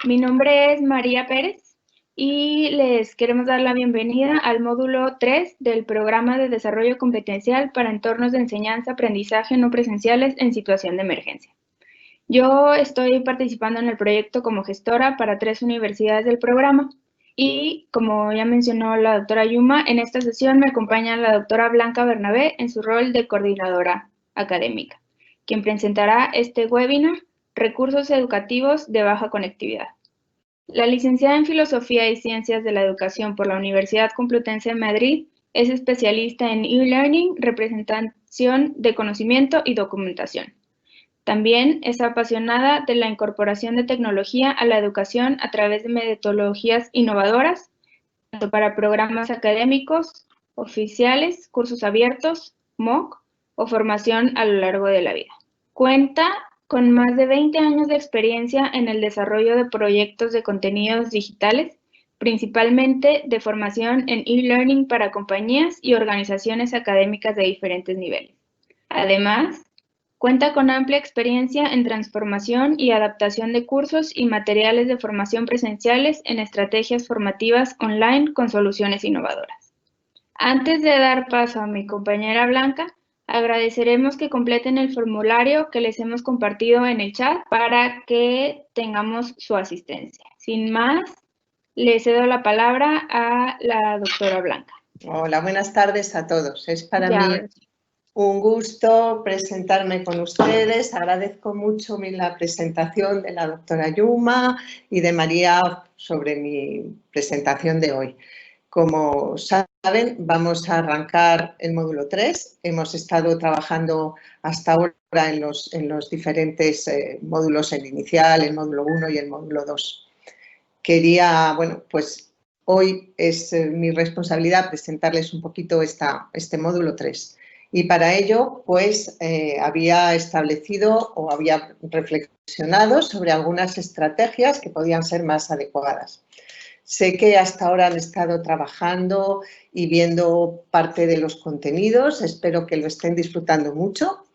Mi nombre es María Pérez y les queremos dar la bienvenida al módulo 3 del Programa de Desarrollo Competencial para Entornos de Enseñanza-Aprendizaje no presenciales en situación de emergencia. Yo estoy participando en el proyecto como gestora para 3 universidades del programa y, como ya mencionó la doctora Yuma, en esta sesión me acompaña la doctora Blanca Bernabé en su rol de coordinadora académica, quien presentará este webinar, Recursos Educativos de Baja Conectividad. La licenciada en Filosofía y Ciencias de la Educación por la Universidad Complutense de Madrid es especialista en e-learning, representación de conocimiento y documentación. También es apasionada de la incorporación de tecnología a la educación a través de metodologías innovadoras, tanto para programas académicos, oficiales, cursos abiertos, MOOC o formación a lo largo de la vida. Cuenta con más de 20 años de experiencia en el desarrollo de proyectos de contenidos digitales, principalmente de formación en e-learning para compañías y organizaciones académicas de diferentes niveles. Además, cuenta con amplia experiencia en transformación y adaptación de cursos y materiales de formación presenciales en estrategias formativas online con soluciones innovadoras. Antes de dar paso a mi compañera Blanca, agradeceremos que completen el formulario que les hemos compartido en el chat para que tengamos su asistencia. Sin más, le cedo la palabra a la doctora Blanca. Hola, buenas tardes a todos. Es para mí Ya. un gusto presentarme con ustedes. Agradezco mucho la presentación de la doctora Yuma y de María sobre mi presentación de hoy. Como saben, vamos a arrancar el módulo 3. Hemos estado trabajando hasta ahora en los diferentes módulos, el inicial, el módulo 1 y el módulo 2. Quería, bueno, pues hoy es mi responsabilidad presentarles un poquito este módulo 3. Y para ello, pues, había establecido o había reflexionado sobre algunas estrategias que podían ser más adecuadas. Sé que hasta ahora han estado trabajando y viendo parte de los contenidos. Espero que lo estén disfrutando mucho,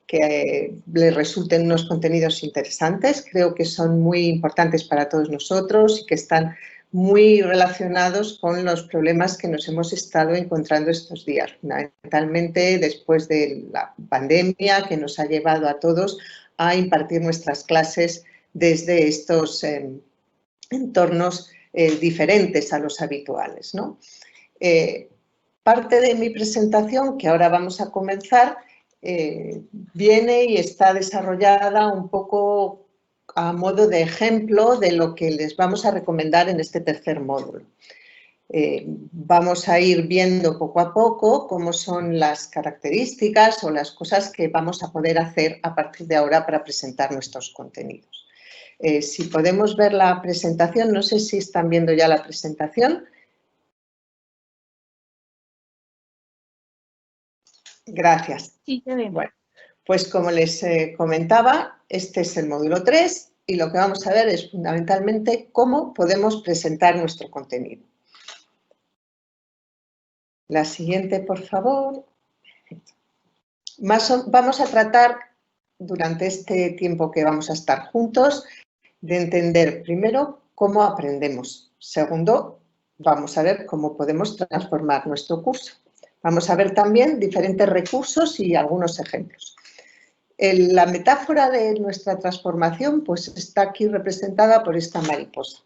que les resulten unos contenidos interesantes. Creo que son muy importantes para todos nosotros y que están muy relacionados con los problemas que nos hemos estado encontrando estos días, fundamentalmente después de la pandemia que nos ha llevado a todos a impartir nuestras clases desde estos entornos diferentes a los habituales, ¿no? Parte de mi presentación, que ahora vamos a comenzar, viene y está desarrollada un poco a modo de ejemplo de lo que les vamos a recomendar en este tercer módulo. Vamos a ir viendo poco a poco cómo son las características o las cosas que vamos a poder hacer a partir de ahora para presentar nuestros contenidos. Si podemos ver la presentación, no sé si están viendo ya la presentación. Gracias. Sí, se ve. Bueno, pues como les comentaba, este es el módulo 3 y lo que vamos a ver es fundamentalmente cómo podemos presentar nuestro contenido. La siguiente, por favor. Vamos a tratar durante este tiempo que vamos a estar juntos de entender primero cómo aprendemos. Segundo, vamos a ver cómo podemos transformar nuestro curso. Vamos a ver también diferentes recursos y algunos ejemplos. La metáfora de nuestra transformación pues está aquí representada por esta mariposa.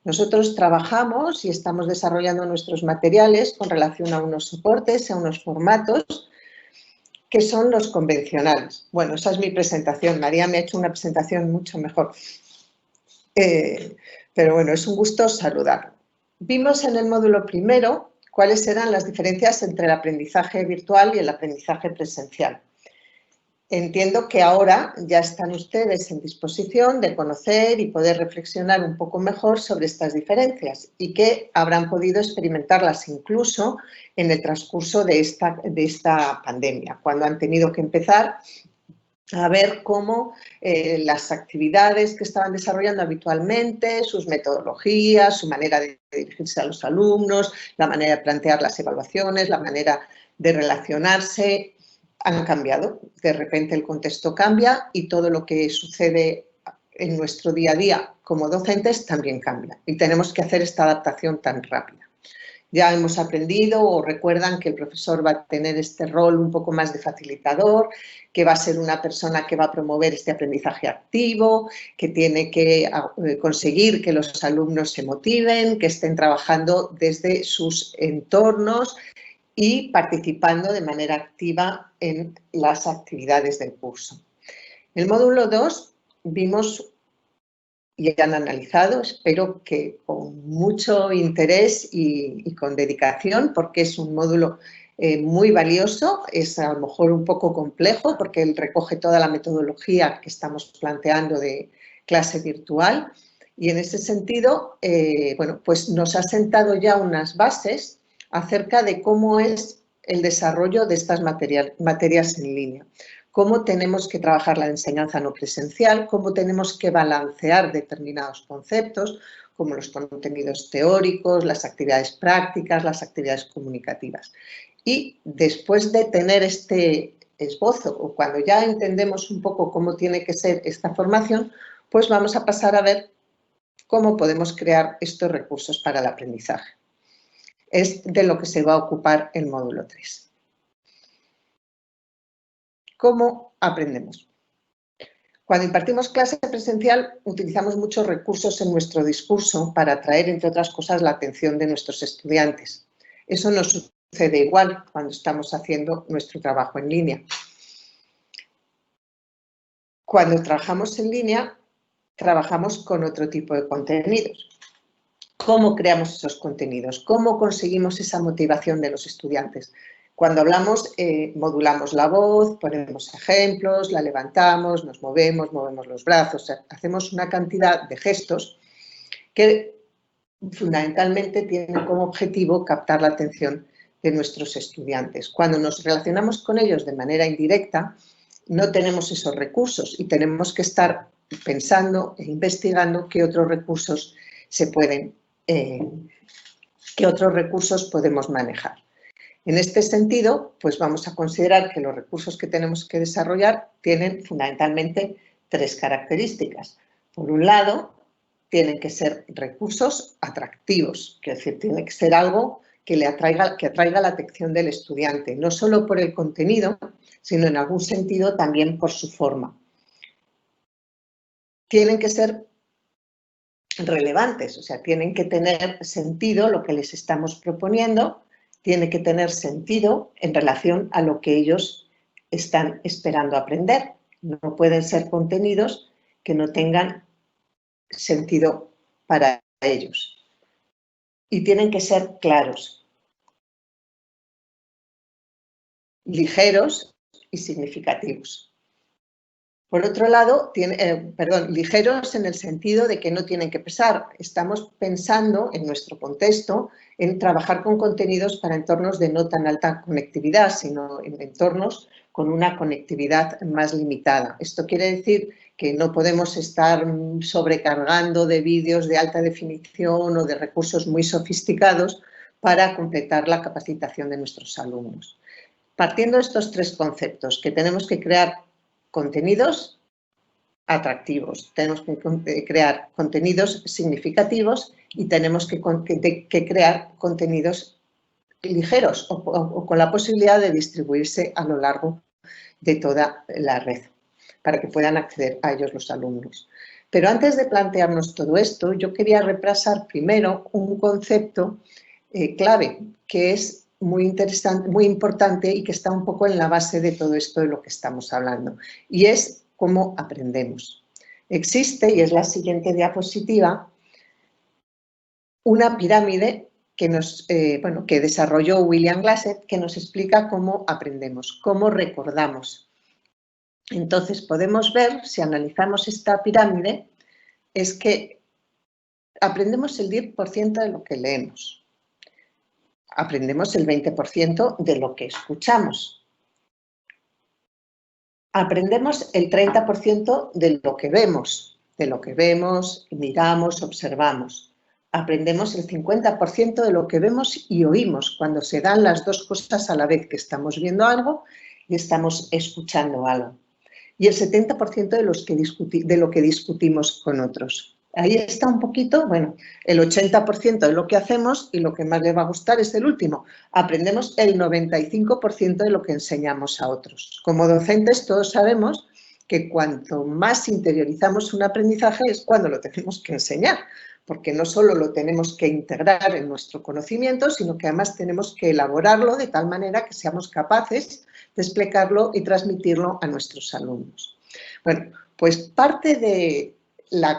Nosotros trabajamos y estamos desarrollando nuestros materiales con relación a unos soportes, a unos formatos que son los convencionales. Bueno, esa es mi presentación. María me ha hecho una presentación mucho mejor. Pero bueno, es un gusto saludarlo. Vimos en el módulo primero cuáles eran las diferencias entre el aprendizaje virtual y el aprendizaje presencial. Entiendo que ahora ya están ustedes en disposición de conocer y poder reflexionar un poco mejor sobre estas diferencias y que habrán podido experimentarlas incluso en el transcurso de esta pandemia, cuando han tenido que empezar a ver cómo las actividades que estaban desarrollando habitualmente, sus metodologías, su manera de dirigirse a los alumnos, la manera de plantear las evaluaciones, la manera de relacionarse, han cambiado. De repente el contexto cambia y todo lo que sucede en nuestro día a día como docentes también cambia y tenemos que hacer esta adaptación tan rápida. Ya hemos aprendido o recuerdan que el profesor va a tener este rol un poco más de facilitador, que va a ser una persona que va a promover este aprendizaje activo, que tiene que conseguir que los alumnos se motiven, que estén trabajando desde sus entornos y participando de manera activa en las actividades del curso. En el módulo 2 vimos y han analizado, espero que con mucho interés y con dedicación, porque es un módulo muy valioso, es a lo mejor un poco complejo porque él recoge toda la metodología que estamos planteando de clase virtual y en ese sentido, bueno, pues nos ha sentado ya unas bases acerca de cómo es el desarrollo de estas materias en línea. Cómo tenemos que trabajar la enseñanza no presencial, cómo tenemos que balancear determinados conceptos, como los contenidos teóricos, las actividades prácticas, las actividades comunicativas. Y después de tener este esbozo, o cuando ya entendemos un poco cómo tiene que ser esta formación, pues vamos a pasar a ver cómo podemos crear estos recursos para el aprendizaje. Es de lo que se va a ocupar el módulo 3. ¿Cómo aprendemos? Cuando impartimos clase presencial utilizamos muchos recursos en nuestro discurso para atraer, entre otras cosas, la atención de nuestros estudiantes. Eso no sucede igual cuando estamos haciendo nuestro trabajo en línea. Cuando trabajamos en línea, trabajamos con otro tipo de contenidos. ¿Cómo creamos esos contenidos? ¿Cómo conseguimos esa motivación de los estudiantes? Cuando hablamos, modulamos la voz, ponemos ejemplos, la levantamos, nos movemos los brazos, o sea, hacemos una cantidad de gestos que fundamentalmente tienen como objetivo captar la atención de nuestros estudiantes. Cuando nos relacionamos con ellos de manera indirecta, no tenemos esos recursos y tenemos que estar pensando e investigando qué otros recursos qué otros recursos podemos manejar. En este sentido, pues vamos a considerar que los recursos que tenemos que desarrollar tienen fundamentalmente 3 características. Por un lado, tienen que ser recursos atractivos, es decir, tiene que ser algo que atraiga la atención del estudiante, no solo por el contenido, sino en algún sentido también por su forma. Tienen que ser relevantes, o sea, tienen que tener sentido lo que les estamos proponiendo, tiene que tener sentido en relación a lo que ellos están esperando aprender. No pueden ser contenidos que no tengan sentido para ellos. Y tienen que ser claros, ligeros y significativos. Por otro lado, ligeros en el sentido de que no tienen que pesar. Estamos pensando, en nuestro contexto, en trabajar con contenidos para entornos de no tan alta conectividad, sino en entornos con una conectividad más limitada. Esto quiere decir que no podemos estar sobrecargando de vídeos de alta definición o de recursos muy sofisticados para completar la capacitación de nuestros alumnos. Partiendo de estos 3 conceptos, que tenemos que crear contenidos atractivos, tenemos que crear contenidos significativos y tenemos que crear contenidos ligeros o con la posibilidad de distribuirse a lo largo de toda la red para que puedan acceder a ellos los alumnos. Pero antes de plantearnos todo esto, yo quería repasar primero un concepto clave que es muy interesante, muy importante y que está un poco en la base de todo esto de lo que estamos hablando, y es cómo aprendemos. Existe, y es la siguiente diapositiva, una pirámide que desarrolló William Glasser, que nos explica cómo aprendemos, cómo recordamos. Entonces podemos ver, si analizamos esta pirámide, es que aprendemos el 10% de lo que leemos. Aprendemos el 20% de lo que escuchamos. Aprendemos el 30% de lo que vemos, miramos, observamos. Aprendemos el 50% de lo que vemos y oímos, cuando se dan las 2 cosas a la vez, que estamos viendo algo y estamos escuchando algo. y el 70% de lo que discutimos con otros. Ahí está un poquito, bueno, el 80% de lo que hacemos y lo que más les va a gustar es el último. Aprendemos el 95% de lo que enseñamos a otros. Como docentes todos sabemos que cuanto más interiorizamos un aprendizaje es cuando lo tenemos que enseñar, porque no solo lo tenemos que integrar en nuestro conocimiento, sino que además tenemos que elaborarlo de tal manera que seamos capaces de explicarlo y transmitirlo a nuestros alumnos. Bueno, pues parte de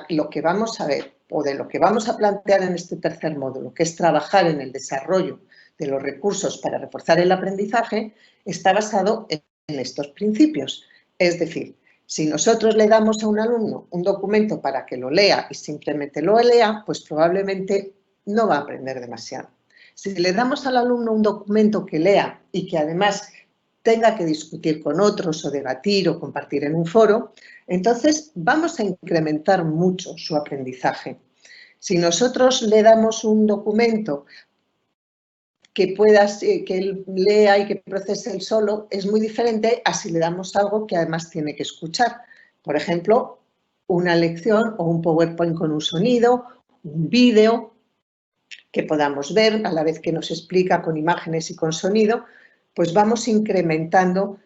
lo que vamos a ver o de lo que vamos a plantear en este tercer módulo, que es trabajar en el desarrollo de los recursos para reforzar el aprendizaje, está basado en estos principios. Es decir, si nosotros le damos a un alumno un documento para que lo lea y simplemente lo lea, pues probablemente no va a aprender demasiado. Si le damos al alumno un documento que lea y que además tenga que discutir con otros o debatir o compartir en un foro, entonces vamos a incrementar mucho su aprendizaje. Si nosotros le damos un documento que él lea y que procese él solo, es muy diferente a si le damos algo que además tiene que escuchar. Por ejemplo, una lección o un PowerPoint con un sonido, un vídeo que podamos ver a la vez que nos explica con imágenes y con sonido, pues vamos incrementando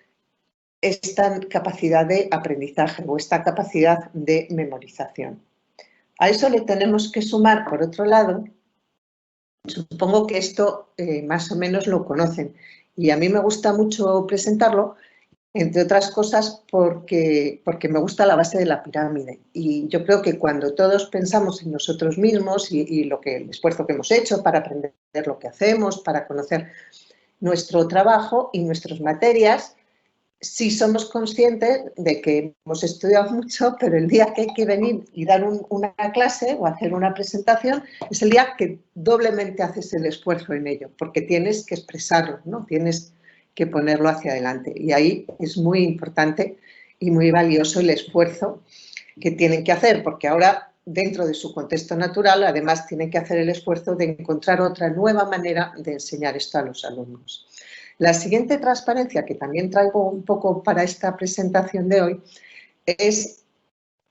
esta capacidad de aprendizaje o esta capacidad de memorización. A eso le tenemos que sumar, por otro lado, supongo que esto más o menos lo conocen y a mí me gusta mucho presentarlo, entre otras cosas porque me gusta la base de la pirámide y yo creo que cuando todos pensamos en nosotros mismos y el esfuerzo que hemos hecho para aprender lo que hacemos, para conocer nuestro trabajo y nuestras materias, sí somos conscientes de que hemos estudiado mucho, pero el día que hay que venir y dar una clase o hacer una presentación es el día que doblemente haces el esfuerzo en ello, porque tienes que expresarlo, ¿no? Tienes que ponerlo hacia adelante. Y ahí es muy importante y muy valioso el esfuerzo que tienen que hacer, porque ahora, dentro de su contexto natural, además tienen que hacer el esfuerzo de encontrar otra nueva manera de enseñar esto a los alumnos. La siguiente transparencia, que también traigo un poco para esta presentación de hoy, es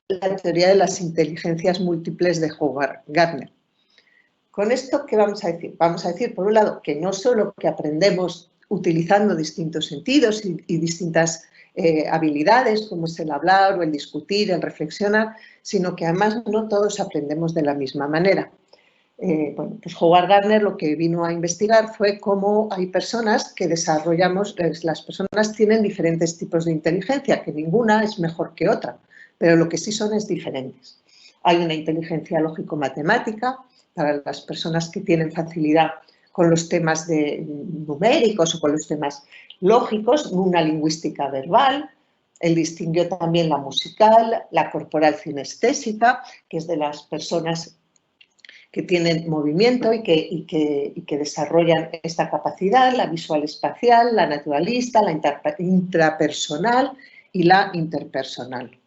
la teoría de las inteligencias múltiples de Howard Gardner. Con esto, ¿qué vamos a decir? Vamos a decir, por un lado, que no solo que aprendemos utilizando distintos sentidos y distintas habilidades, como es el hablar o el discutir, el reflexionar, sino que además no todos aprendemos de la misma manera. Bueno, pues Howard Gardner lo que vino a investigar fue cómo hay personas que desarrollamos, las personas tienen diferentes tipos de inteligencia, que ninguna es mejor que otra, pero lo que sí son es diferentes. Hay una inteligencia lógico-matemática para las personas que tienen facilidad con los temas numéricos o con los temas lógicos, una lingüística verbal. Él distinguió también la musical, la corporal cinestésica, que es de las personas que tienen movimiento y que desarrollan esta capacidad, la visual espacial, la naturalista, la intrapersonal y la interpersonal.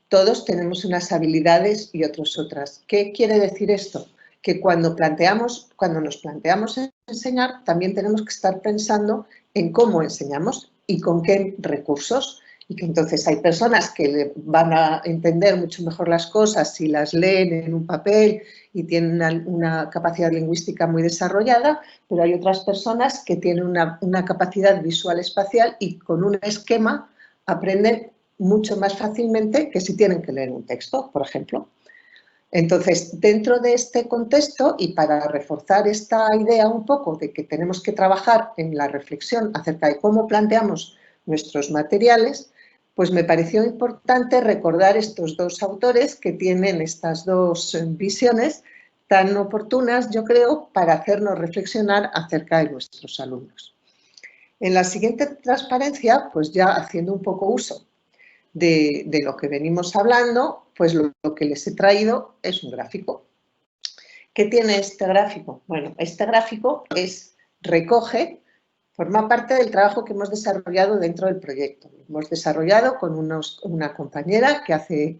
Todos tenemos unas habilidades y otros otras. ¿Qué quiere decir esto? Que cuando nos planteamos enseñar, también tenemos que estar pensando en cómo enseñamos y con qué recursos. Y que entonces hay personas que van a entender mucho mejor las cosas si las leen en un papel y tienen una capacidad lingüística muy desarrollada, pero hay otras personas que tienen una capacidad visual espacial y con un esquema aprenden mucho más fácilmente que si tienen que leer un texto, por ejemplo. Entonces, dentro de este contexto y para reforzar esta idea un poco de que tenemos que trabajar en la reflexión acerca de cómo planteamos nuestros materiales, pues me pareció importante recordar estos dos autores que tienen estas dos visiones tan oportunas, yo creo, para hacernos reflexionar acerca de nuestros alumnos. En la siguiente transparencia, pues ya haciendo un poco uso de lo que venimos hablando, pues lo que les he traído es un gráfico. ¿Qué tiene este gráfico? Bueno, este gráfico forma parte del trabajo que hemos desarrollado dentro del proyecto. Lo hemos desarrollado con una compañera que hace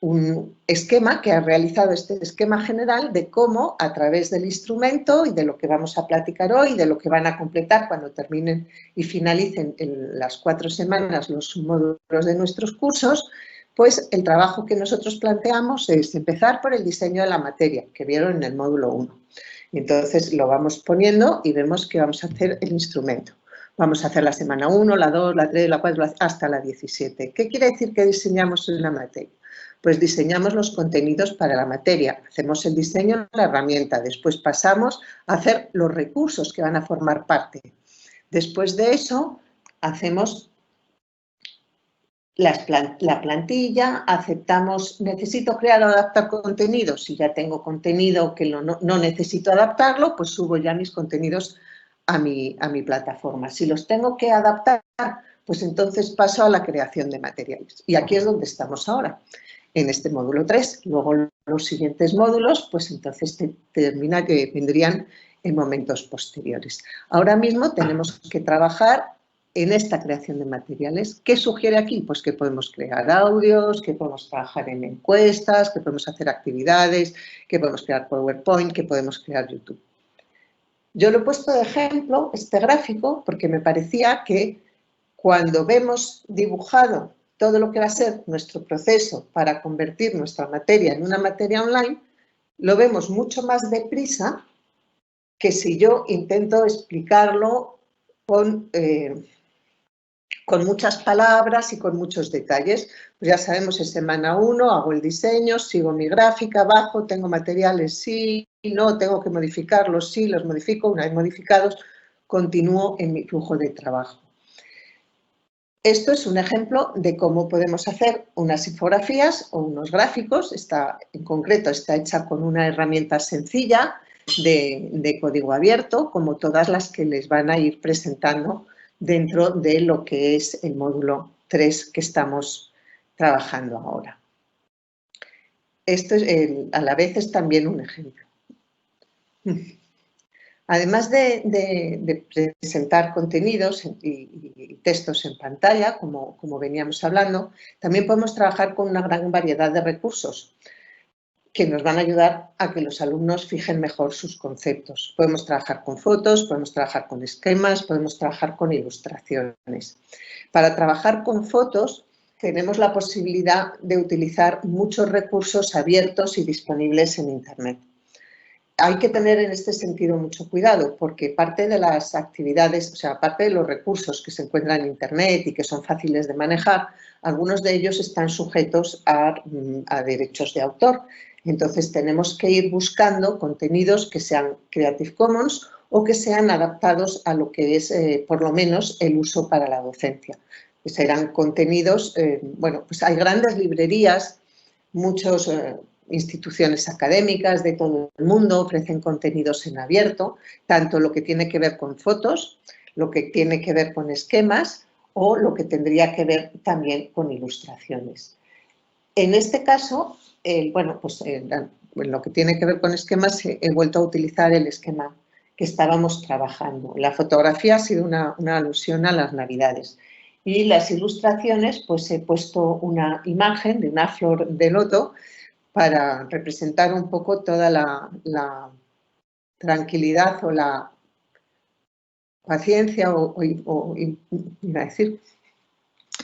un esquema que ha realizado este esquema general de cómo a través del instrumento y de lo que vamos a platicar hoy, de lo que van a completar cuando terminen y finalicen en las 4 semanas los módulos de nuestros cursos, pues el trabajo que nosotros planteamos es empezar por el diseño de la materia que vieron en el módulo 1. Y entonces lo vamos poniendo y vemos que vamos a hacer el instrumento. Vamos a hacer la semana 1, la 2, la 3, la 4, hasta la 17. ¿Qué quiere decir que diseñamos en la materia? Pues diseñamos los contenidos para la materia, hacemos el diseño de la herramienta, después pasamos a hacer los recursos que van a formar parte. Después de eso, hacemos la plantilla, aceptamos, necesito crear o adaptar contenido. Si ya tengo contenido que no necesito adaptarlo, pues subo ya mis contenidos a mi plataforma. Si los tengo que adaptar, pues entonces paso a la creación de materiales. Y aquí es donde estamos ahora, en este módulo 3. Luego los siguientes módulos, pues entonces termina que vendrían en momentos posteriores. Ahora mismo tenemos que trabajar en esta creación de materiales. ¿Qué sugiere aquí? Pues que podemos crear audios, que podemos trabajar en encuestas, que podemos hacer actividades, que podemos crear PowerPoint, que podemos crear YouTube. Yo lo he puesto de ejemplo, este gráfico, porque me parecía que cuando vemos dibujado todo lo que va a ser nuestro proceso para convertir nuestra materia en una materia online, lo vemos mucho más deprisa que si yo intento explicarlo con muchas palabras y con muchos detalles. Pues ya sabemos, en semana 1 hago el diseño, sigo mi gráfica, bajo, tengo materiales, sí, no, tengo que modificarlos, sí, los modifico, una vez modificados, continúo en mi flujo de trabajo. Esto es un ejemplo de cómo podemos hacer unas infografías o unos gráficos. En concreto está hecha con una herramienta sencilla de código abierto, como todas las que les van a ir presentando dentro de lo que es el módulo 3 que estamos trabajando ahora. Esto a la vez es también un ejemplo. Además de presentar contenidos y textos en pantalla, como veníamos hablando, también podemos trabajar con una gran variedad de recursos que nos van a ayudar a que los alumnos fijen mejor sus conceptos. Podemos trabajar con fotos, podemos trabajar con esquemas, podemos trabajar con ilustraciones. Para trabajar con fotos tenemos la posibilidad de utilizar muchos recursos abiertos y disponibles en Internet. Hay que tener en este sentido mucho cuidado porque parte de las actividades, o sea, parte de los recursos que se encuentran en Internet y que son fáciles de manejar, algunos de ellos están sujetos a derechos de autor. Entonces tenemos que ir buscando contenidos que sean Creative Commons o que sean adaptados a lo que es, por lo menos, el uso para la docencia. Que serán contenidos, bueno, pues hay grandes librerías, muchos instituciones académicas de todo el mundo ofrecen contenidos en abierto, tanto lo que tiene que ver con fotos, lo que tiene que ver con esquemas o lo que tendría que ver también con ilustraciones. En este caso, bueno, pues en lo que tiene que ver con esquemas he vuelto a utilizar el esquema que estábamos trabajando. La fotografía ha sido una alusión a las Navidades. Y las ilustraciones, pues he puesto una imagen de una flor de loto para representar un poco toda la tranquilidad o la paciencia iba a decir,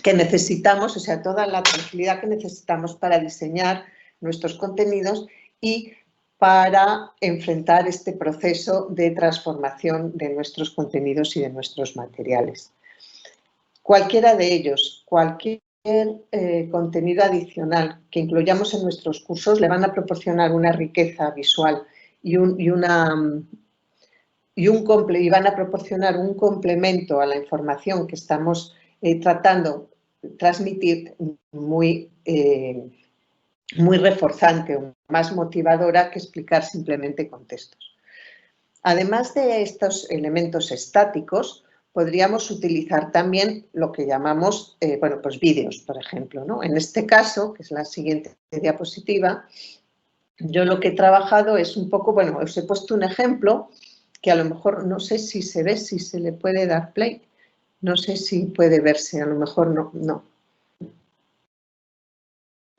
que necesitamos, o sea, toda la tranquilidad que necesitamos para diseñar nuestros contenidos y para enfrentar este proceso de transformación de nuestros contenidos y de nuestros materiales. Cualquiera de ellos, cualquier contenido adicional que incluyamos en nuestros cursos le van a proporcionar una riqueza visual y van a proporcionar un complemento a la información que estamos tratando de transmitir muy reforzante, más motivadora que explicar simplemente con textos. Además de estos elementos estáticos, podríamos utilizar también lo que llamamos, bueno, pues vídeos, por ejemplo, ¿no? En este caso, que es la siguiente diapositiva, yo lo que he trabajado es un poco, bueno, os he puesto un ejemplo que a lo mejor no sé si se ve, si se le puede dar play, no sé si puede verse, a lo mejor no.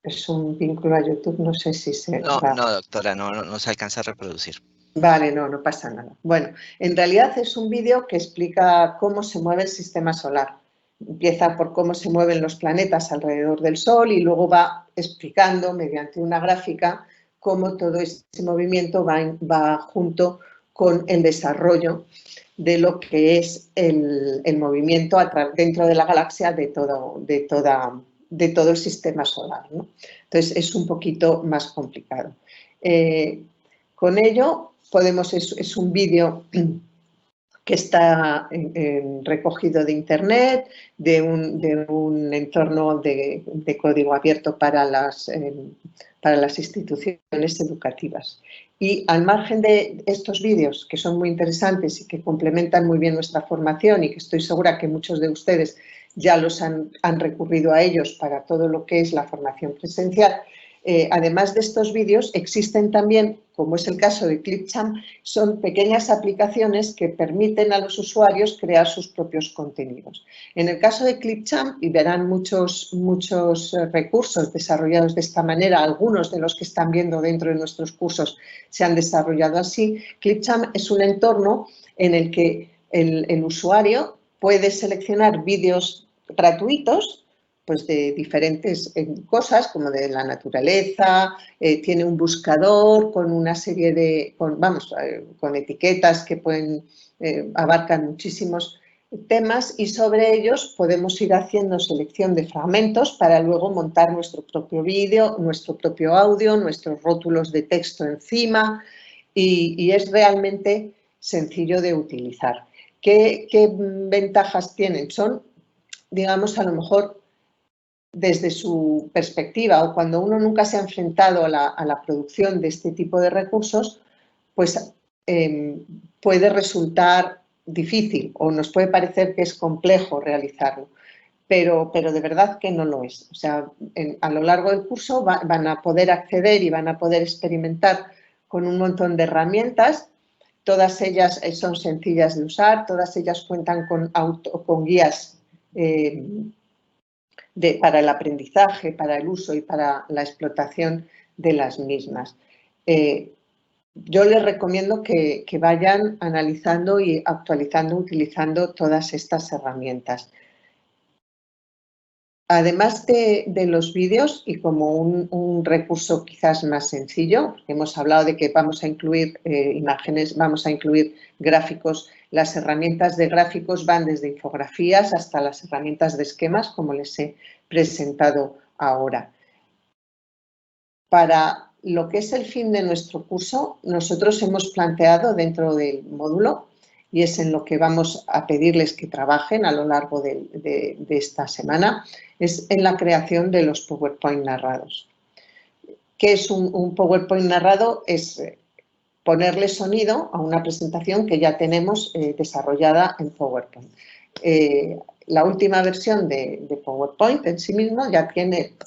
Es un vínculo a YouTube, no sé si se No, va. no, doctora, no se alcanza a reproducir. Vale, no pasa nada. Bueno, en realidad es un vídeo que explica cómo se mueve el sistema solar. Empieza por cómo se mueven los planetas alrededor del Sol y luego va explicando mediante una gráfica cómo todo ese movimiento va junto con el desarrollo de lo que es el movimiento dentro de la galaxia de todo el sistema solar, ¿no? Entonces es un poquito más complicado. Con ello es un vídeo que está recogido de internet, de un entorno de código abierto para las instituciones educativas. Y al margen de estos vídeos, que son muy interesantes y que complementan muy bien nuestra formación y que estoy segura que muchos de ustedes ya los han recurrido a ellos para todo lo que es la formación presencial, además de estos vídeos, existen también, como es el caso de Clipchamp, son pequeñas aplicaciones que permiten a los usuarios crear sus propios contenidos. En el caso de Clipchamp, y verán muchos recursos desarrollados de esta manera, algunos de los que están viendo dentro de nuestros cursos se han desarrollado así. Clipchamp es un entorno en el que el usuario puede seleccionar vídeos gratuitos, pues de diferentes cosas, como de la naturaleza, tiene un buscador con una serie de, con etiquetas que abarcan muchísimos temas y sobre ellos podemos ir haciendo selección de fragmentos para luego montar nuestro propio vídeo, nuestro propio audio, nuestros rótulos de texto encima y es realmente sencillo de utilizar. ¿Qué ventajas tienen? Son, digamos, a lo mejor desde su perspectiva o cuando uno nunca se ha enfrentado a la producción de este tipo de recursos, pues puede resultar difícil o nos puede parecer que es complejo realizarlo, pero de verdad que no lo es. O sea, a lo largo del curso van a poder acceder y van a poder experimentar con un montón de herramientas. Todas ellas son sencillas de usar, todas ellas cuentan con guías para el aprendizaje, para el uso y para la explotación de las mismas. Yo les recomiendo que vayan analizando y actualizando, utilizando todas estas herramientas. Además de los vídeos y como un recurso quizás más sencillo, porque hemos hablado de que vamos a incluir imágenes, vamos a incluir gráficos. Las herramientas de gráficos van desde infografías hasta las herramientas de esquemas, como les he presentado ahora. Para lo que es el fin de nuestro curso, nosotros hemos planteado dentro del módulo, y es en lo que vamos a pedirles que trabajen a lo largo de esta semana, es en la creación de los PowerPoint narrados. ¿Qué es un PowerPoint narrado? Es ponerle sonido a una presentación que ya tenemos desarrollada en PowerPoint. La última versión de PowerPoint en sí mismo ya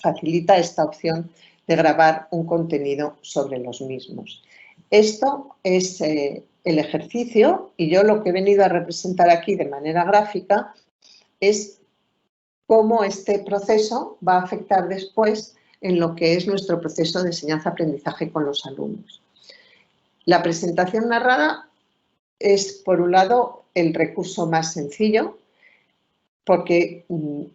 facilita esta opción de grabar un contenido sobre los mismos. Esto es el ejercicio y yo lo que he venido a representar aquí de manera gráfica es cómo este proceso va a afectar después en lo que es nuestro proceso de enseñanza-aprendizaje con los alumnos. La presentación narrada es, por un lado, el recurso más sencillo, porque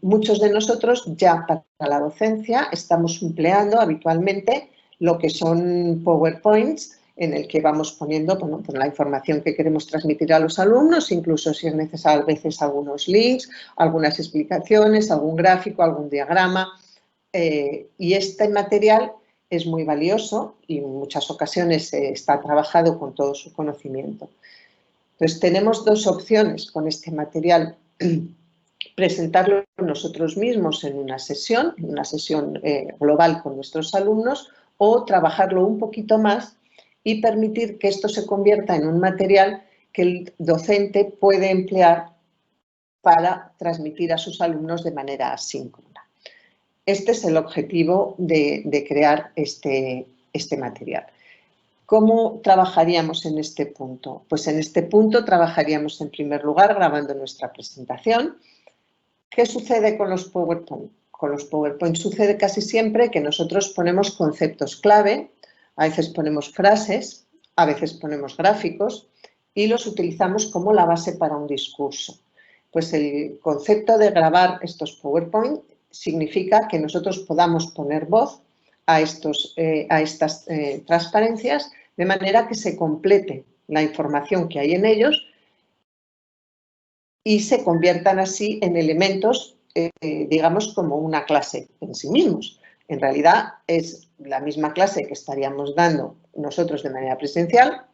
muchos de nosotros ya para la docencia estamos empleando habitualmente lo que son PowerPoints en el que vamos poniendo la información que queremos transmitir a los alumnos, incluso si es necesario a veces algunos links, algunas explicaciones, algún gráfico, algún diagrama. Y este material es muy valioso y en muchas ocasiones está trabajado con todo su conocimiento. Entonces tenemos dos opciones con este material: presentarlo nosotros mismos en una sesión global con nuestros alumnos, o trabajarlo un poquito más y permitir que esto se convierta en un material que el docente puede emplear para transmitir a sus alumnos de manera asíncrona. Este es el objetivo de crear este material. ¿Cómo trabajaríamos en este punto? Pues en este punto trabajaríamos en primer lugar grabando nuestra presentación. ¿Qué sucede con los PowerPoint? con los PowerPoint sucede casi siempre que nosotros ponemos conceptos clave, a veces ponemos frases, a veces ponemos gráficos y los utilizamos como la base para un discurso. Pues el concepto de grabar estos PowerPoint significa que nosotros podamos poner voz a estas transparencias de manera que se complete la información que hay en ellos y se conviertan así en elementos, digamos, como una clase en sí mismos. En realidad es la misma clase que estaríamos dando nosotros de manera presencial,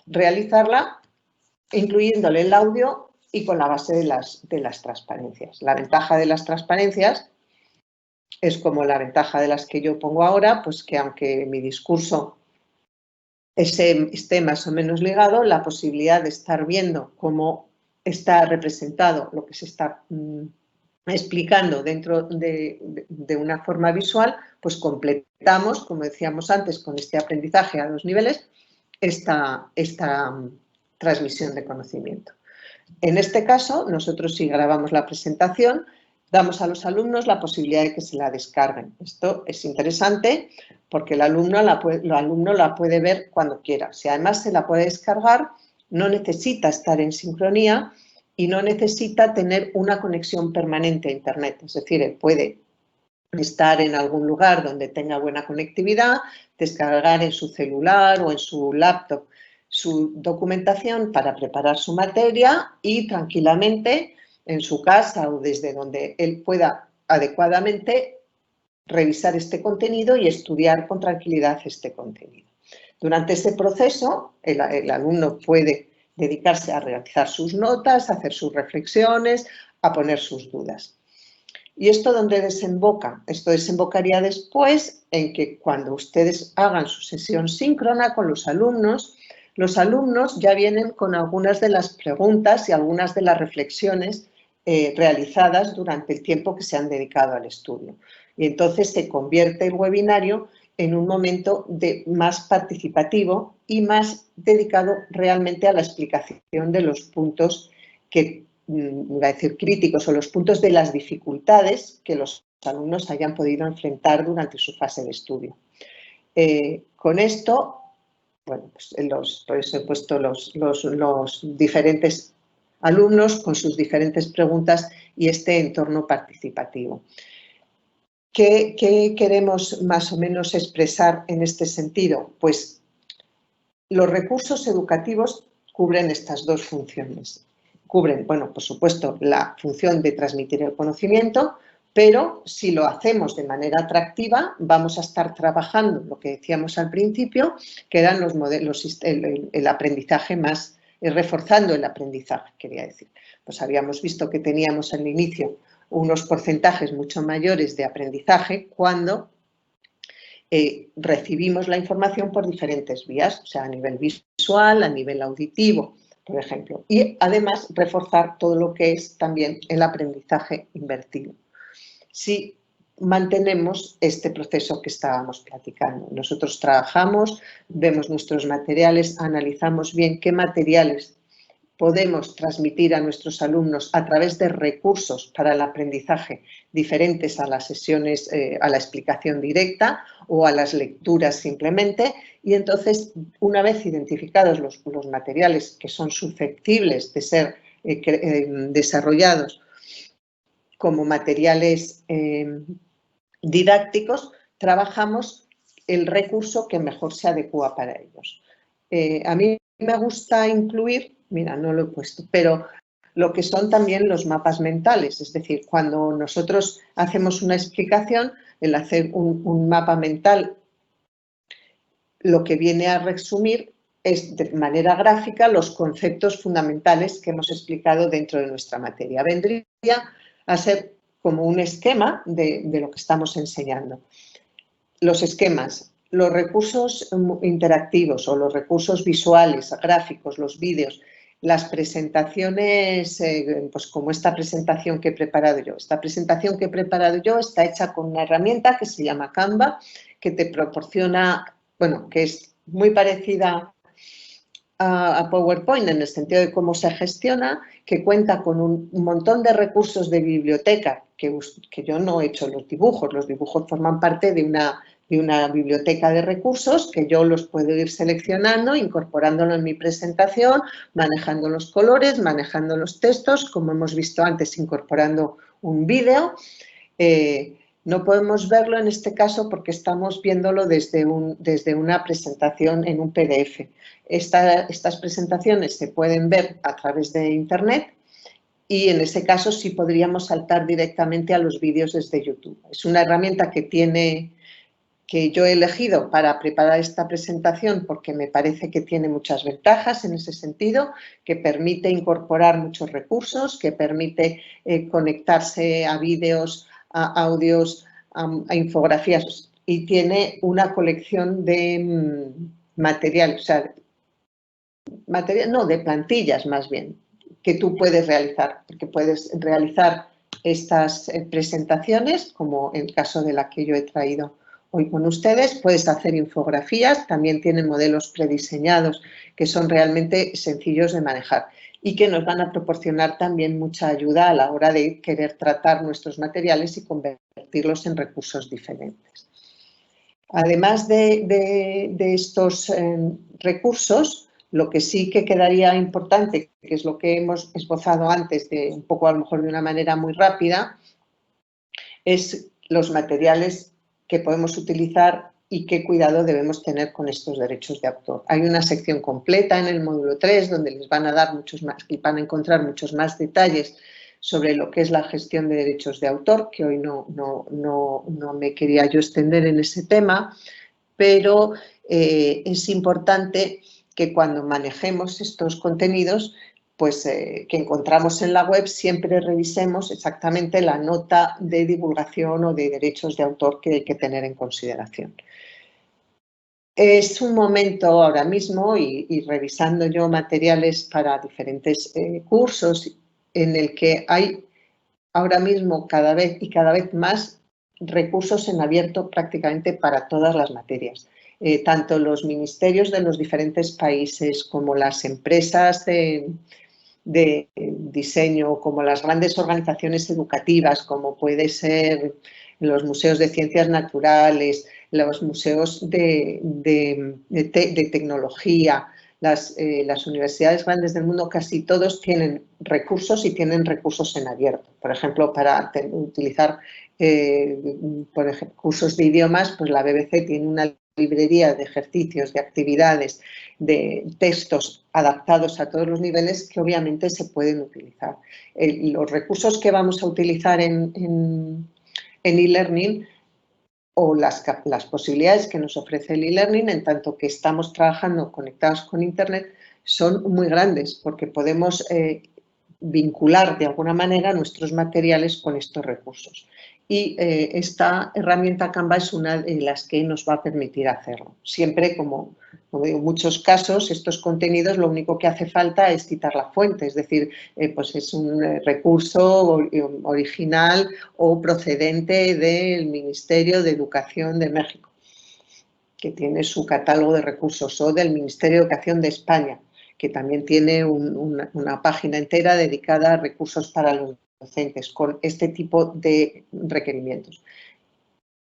realizarla incluyéndole el audio y con la base de las transparencias. La ventaja de las transparencias es como la ventaja de las que yo pongo ahora, pues que aunque mi discurso esté más o menos ligado, la posibilidad de estar viendo cómo está representado lo que se está explicando dentro de una forma visual, pues completamos, como decíamos antes, con este aprendizaje a 2 niveles, esta transmisión de conocimiento. En este caso, nosotros si grabamos la presentación, damos a los alumnos la posibilidad de que se la descarguen. Esto es interesante porque el alumno la puede ver cuando quiera. Si además se la puede descargar, no necesita estar en sincronía y no necesita tener una conexión permanente a Internet. Es decir, él puede estar en algún lugar donde tenga buena conectividad, descargar en su celular o en su laptop su documentación para preparar su materia y tranquilamente en su casa o desde donde él pueda adecuadamente revisar este contenido y estudiar con tranquilidad este contenido. Durante este proceso, el alumno puede dedicarse a realizar sus notas, a hacer sus reflexiones, a poner sus dudas. ¿Y esto dónde desemboca? Esto desembocaría después en que cuando ustedes hagan su sesión síncrona con los alumnos ya vienen con algunas de las preguntas y algunas de las reflexiones realizadas durante el tiempo que se han dedicado al estudio. Y entonces se convierte el webinario en un momento más participativo y más dedicado realmente a la explicación de los puntos que, iba a decir críticos, o los puntos de las dificultades que los alumnos hayan podido enfrentar durante su fase de estudio. Con esto, bueno, pues por eso he puesto los diferentes alumnos con sus diferentes preguntas y este entorno participativo. ¿Qué queremos más o menos expresar en este sentido? Pues los recursos educativos cubren estas dos funciones. Cubren, bueno, por supuesto, la función de transmitir el conocimiento, pero si lo hacemos de manera atractiva, vamos a estar trabajando lo que decíamos al principio, que eran los modelos, el aprendizaje más, reforzando el aprendizaje, quería decir. Pues habíamos visto que teníamos al inicio unos porcentajes mucho mayores de aprendizaje cuando recibimos la información por diferentes vías, o sea, a nivel visual, a nivel auditivo, por ejemplo. Y además reforzar todo lo que es también el aprendizaje invertido. Si mantenemos este proceso que estábamos platicando. Nosotros trabajamos, vemos nuestros materiales, analizamos bien qué materiales podemos transmitir a nuestros alumnos a través de recursos para el aprendizaje diferentes a las sesiones, a la explicación directa o a las lecturas simplemente. Y entonces, una vez identificados los materiales que son susceptibles de ser desarrollados como materiales didácticos, trabajamos el recurso que mejor se adecua para ellos. A mí me gusta incluir, mira, no lo he puesto, pero lo que son también los mapas mentales, es decir, cuando nosotros hacemos una explicación, el hacer un mapa mental lo que viene a resumir es de manera gráfica los conceptos fundamentales que hemos explicado dentro de nuestra materia. Vendría a ser como un esquema de lo que estamos enseñando. Los esquemas, los recursos interactivos o los recursos visuales, gráficos, los vídeos, las presentaciones, pues como esta presentación que he preparado yo. Esta presentación que he preparado yo está hecha con una herramienta que se llama Canva, que te proporciona, bueno, que es muy parecida a PowerPoint en el sentido de cómo se gestiona, que cuenta con un montón de recursos de biblioteca, que yo no he hecho los dibujos forman parte de una biblioteca de recursos que yo los puedo ir seleccionando, incorporándolo en mi presentación, manejando los colores, manejando los textos, como hemos visto antes, incorporando un vídeo. No podemos verlo en este caso porque estamos viéndolo desde una presentación en un PDF. Estas presentaciones se pueden ver a través de Internet y en ese caso sí podríamos saltar directamente a los vídeos desde YouTube. Es una herramienta que yo he elegido para preparar esta presentación porque me parece que tiene muchas ventajas en ese sentido, que permite incorporar muchos recursos, que permite conectarse a vídeos, a audios, a infografías y tiene una colección de material, o sea, de plantillas más bien, que tú puedes realizar, porque puedes realizar estas presentaciones, como en el caso de la que yo he traído hoy con ustedes, puedes hacer infografías, también tienen modelos prediseñados que son realmente sencillos de manejar y que nos van a proporcionar también mucha ayuda a la hora de querer tratar nuestros materiales y convertirlos en recursos diferentes. Además de estos recursos, lo que sí que quedaría importante, que es lo que hemos esbozado antes, un poco a lo mejor de una manera muy rápida, es los materiales que podemos utilizar y qué cuidado debemos tener con estos derechos de autor. Hay una sección completa en el módulo 3 donde les van a dar van a encontrar muchos más detalles sobre lo que es la gestión de derechos de autor, que hoy no me quería yo extender en ese tema, pero es importante que cuando manejemos estos contenidos, pues que encontramos en la web, siempre revisemos exactamente la nota de divulgación o de derechos de autor que hay que tener en consideración. Es un momento ahora mismo, y revisando yo materiales para diferentes cursos, en el que hay ahora mismo cada vez más recursos en abierto prácticamente para todas las materias. Tanto los ministerios de los diferentes países como las empresas de diseño, como las grandes organizaciones educativas, como puede ser los museos de ciencias naturales, los museos de tecnología, las universidades grandes del mundo, casi todos tienen recursos y tienen recursos en abierto. Por ejemplo, para utilizar por ejemplo, cursos de idiomas, pues la BBC tiene una librería de ejercicios, de actividades, de textos adaptados a todos los niveles que obviamente se pueden utilizar. Los recursos que vamos a utilizar en e-learning o las posibilidades que nos ofrece el e-learning en tanto que estamos trabajando conectados con Internet son muy grandes porque podemos vincular de alguna manera nuestros materiales con estos recursos. Y esta herramienta Canva es una de las que nos va a permitir hacerlo. Siempre, como digo, en muchos casos, estos contenidos lo único que hace falta es citar la fuente, es decir, pues es un recurso original o procedente del Ministerio de Educación de México, que tiene su catálogo de recursos, o del Ministerio de Educación de España, que también tiene una página entera dedicada a recursos para los docentes con este tipo de requerimientos.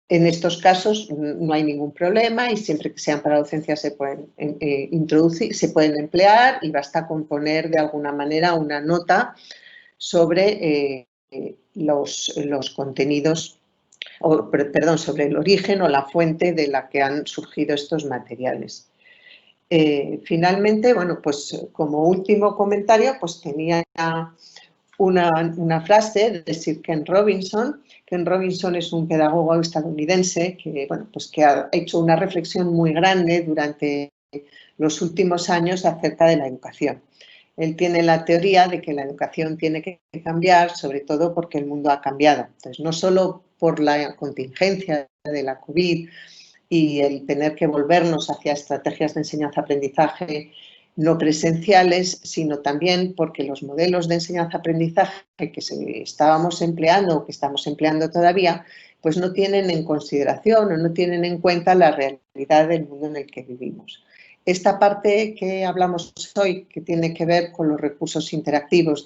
En estos casos no hay ningún problema y siempre que sean para docencia se pueden introducir, se pueden emplear y basta con poner de alguna manera una nota sobre los contenidos, sobre el origen o la fuente de la que han surgido estos materiales. Finalmente, bueno, pues como último comentario, pues tenía una frase de Sir Ken Robinson. Ken Robinson es un pedagogo estadounidense que, bueno, pues que ha hecho una reflexión muy grande durante los últimos años acerca de la educación. Él tiene la teoría de que la educación tiene que cambiar, sobre todo porque el mundo ha cambiado. Entonces, no solo por la contingencia de la COVID y el tener que volvernos hacia estrategias de enseñanza-aprendizaje no presenciales, sino también porque los modelos de enseñanza-aprendizaje que estábamos empleando o que estamos empleando todavía, pues no tienen en consideración o no tienen en cuenta la realidad del mundo en el que vivimos. Esta parte que hablamos hoy, que tiene que ver con los recursos interactivos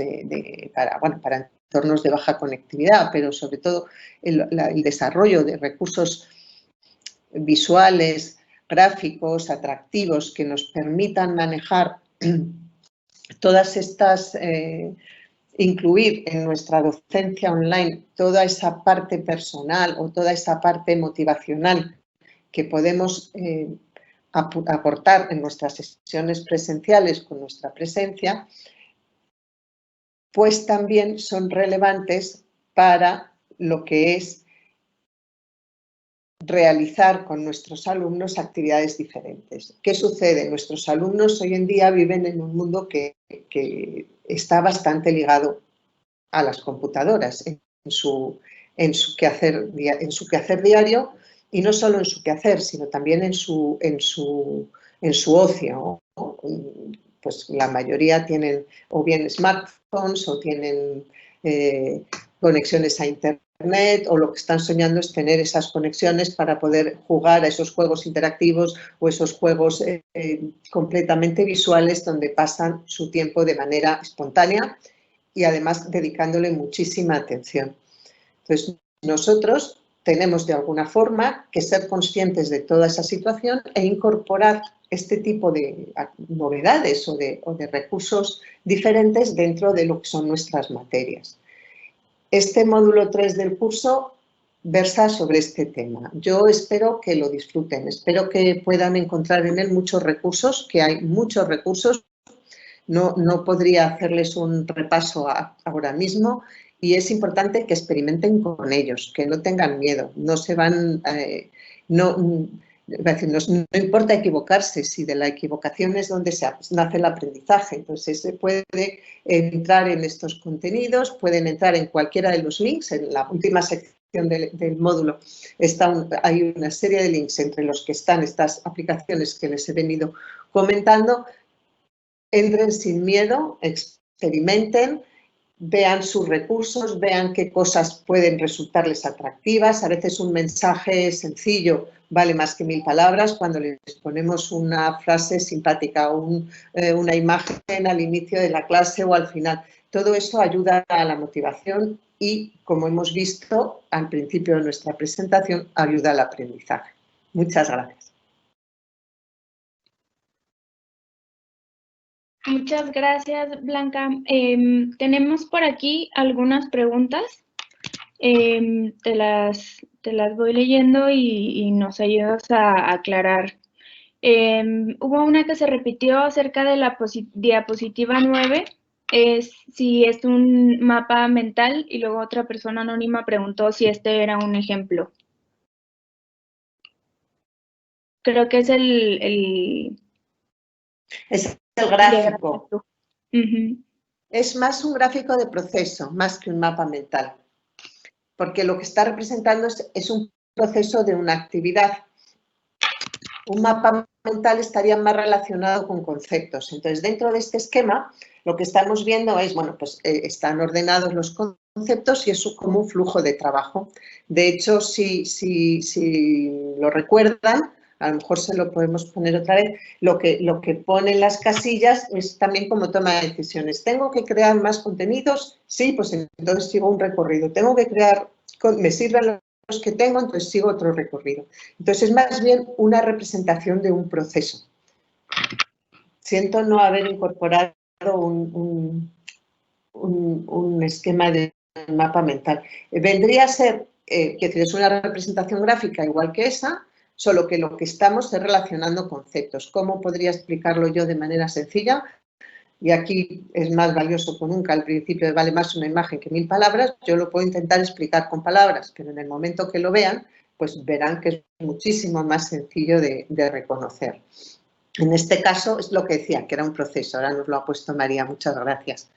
para entornos de baja conectividad, pero sobre todo el desarrollo de recursos visuales, gráficos, atractivos, que nos permitan manejar todas estas, incluir en nuestra docencia online toda esa parte personal o toda esa parte motivacional que podemos aportar en nuestras sesiones presenciales con nuestra presencia, pues también son relevantes para lo que es realizar con nuestros alumnos actividades diferentes. ¿Qué sucede? Nuestros alumnos hoy en día viven en un mundo que está bastante ligado a las computadoras en su quehacer diario, y no solo en su quehacer, sino también en su ocio, ¿no? Pues la mayoría tienen o bien smartphones o tienen conexiones a Internet, o lo que están soñando es tener esas conexiones para poder jugar a esos juegos interactivos o esos juegos completamente visuales donde pasan su tiempo de manera espontánea y además dedicándole muchísima atención. Entonces, nosotros tenemos de alguna forma que ser conscientes de toda esa situación e incorporar este tipo de novedades o de recursos diferentes dentro de lo que son nuestras materias. Este módulo 3 del curso versa sobre este tema. Yo espero que lo disfruten, espero que puedan encontrar en él muchos recursos, que hay muchos recursos. No podría hacerles un repaso ahora mismo, y es importante que experimenten con ellos, que no tengan miedo, no se van, no importa equivocarse, si de la equivocación es donde nace el aprendizaje. Entonces se puede entrar en estos contenidos, pueden entrar en cualquiera de los links. En la última sección del módulo hay una serie de links entre los que están estas aplicaciones que les he venido comentando. Entren sin miedo, experimenten, vean sus recursos, vean qué cosas pueden resultarles atractivas. A veces un mensaje sencillo vale más que 1000 palabras cuando les ponemos una frase simpática o una imagen al inicio de la clase o al final. Todo eso ayuda a la motivación y, como hemos visto al principio de nuestra presentación, ayuda al aprendizaje. Muchas gracias. Muchas gracias, Blanca. Tenemos por aquí algunas preguntas. Te las voy leyendo y nos ayudas a aclarar. Hubo una que se repitió acerca de la diapositiva 9, si es un mapa mental, y luego otra persona anónima preguntó si este era un ejemplo. Creo que es Es el gráfico. Uh-huh. Es más un gráfico de proceso, más que un mapa mental, porque lo que está representando es un proceso de una actividad. Un mapa mental estaría más relacionado con conceptos. Entonces, dentro de este esquema, lo que estamos viendo es, bueno, pues están ordenados los conceptos y es como un flujo de trabajo. De hecho, si lo recuerdan, a lo mejor se lo podemos poner otra vez, lo que pone en las casillas es también como toma de decisiones. ¿Tengo que crear más contenidos? Sí, pues entonces sigo un recorrido. ¿Tengo que crear, me sirven los que tengo, entonces sigo otro recorrido? Entonces es más bien una representación de un proceso. Siento no haber incorporado un esquema de mapa mental. Vendría a ser, que es una representación gráfica igual que esa, solo que lo que estamos es relacionando conceptos. ¿Cómo podría explicarlo yo de manera sencilla? Y aquí es más valioso que nunca, al principio vale más una imagen que 1000 palabras, yo lo puedo intentar explicar con palabras, pero en el momento que lo vean, pues verán que es muchísimo más sencillo de reconocer. En este caso es lo que decía, que era un proceso, ahora nos lo ha puesto María, muchas gracias.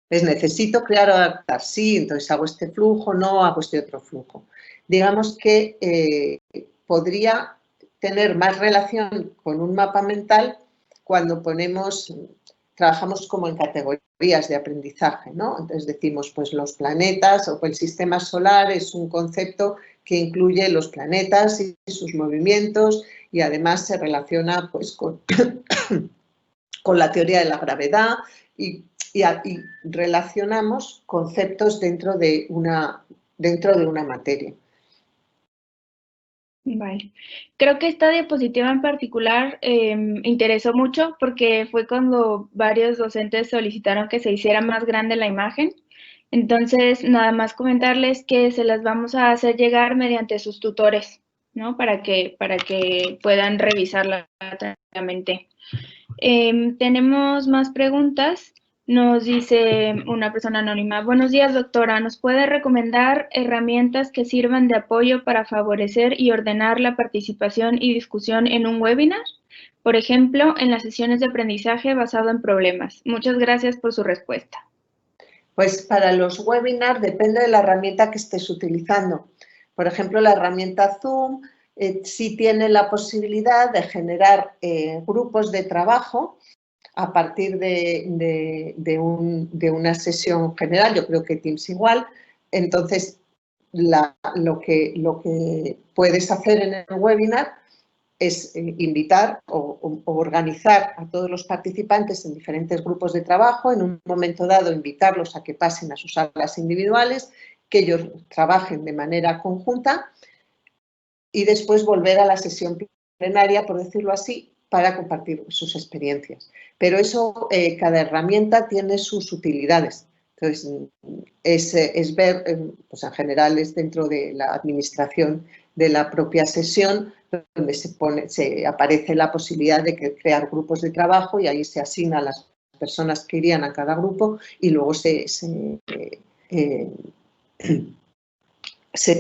Necesito crear o adaptar, sí, entonces hago este flujo, no hago este otro flujo. Digamos que podría tener más relación con un mapa mental cuando trabajamos como en categorías de aprendizaje, ¿no? Entonces decimos, pues los planetas o el sistema solar es un concepto que incluye los planetas y sus movimientos, y además se relaciona pues, con la teoría de la gravedad y relacionamos conceptos dentro de una materia. Vale. Creo que esta diapositiva en particular interesó mucho porque fue cuando varios docentes solicitaron que se hiciera más grande la imagen. Entonces, nada más comentarles que se las vamos a hacer llegar mediante sus tutores, ¿no? Para que puedan revisarla tranquilamente. Tenemos más preguntas. Nos dice una persona anónima: buenos días, doctora. ¿Nos puede recomendar herramientas que sirvan de apoyo para favorecer y ordenar la participación y discusión en un webinar? Por ejemplo, en las sesiones de aprendizaje basado en problemas. Muchas gracias por su respuesta. Pues para los webinars depende de la herramienta que estés utilizando. Por ejemplo, la herramienta Zoom sí tiene la posibilidad de generar grupos de trabajo a partir de una sesión general. Yo creo que Teams igual. Entonces, lo que puedes hacer en el webinar es invitar o organizar a todos los participantes en diferentes grupos de trabajo, en un momento dado invitarlos a que pasen a sus salas individuales, que ellos trabajen de manera conjunta y después volver a la sesión plenaria, por decirlo así, para compartir sus experiencias. Pero eso, cada herramienta tiene sus utilidades. Entonces, es ver, pues en general es dentro de la administración de la propia sesión, donde se aparece la posibilidad de crear grupos de trabajo y ahí se asignan las personas que irían a cada grupo y luego se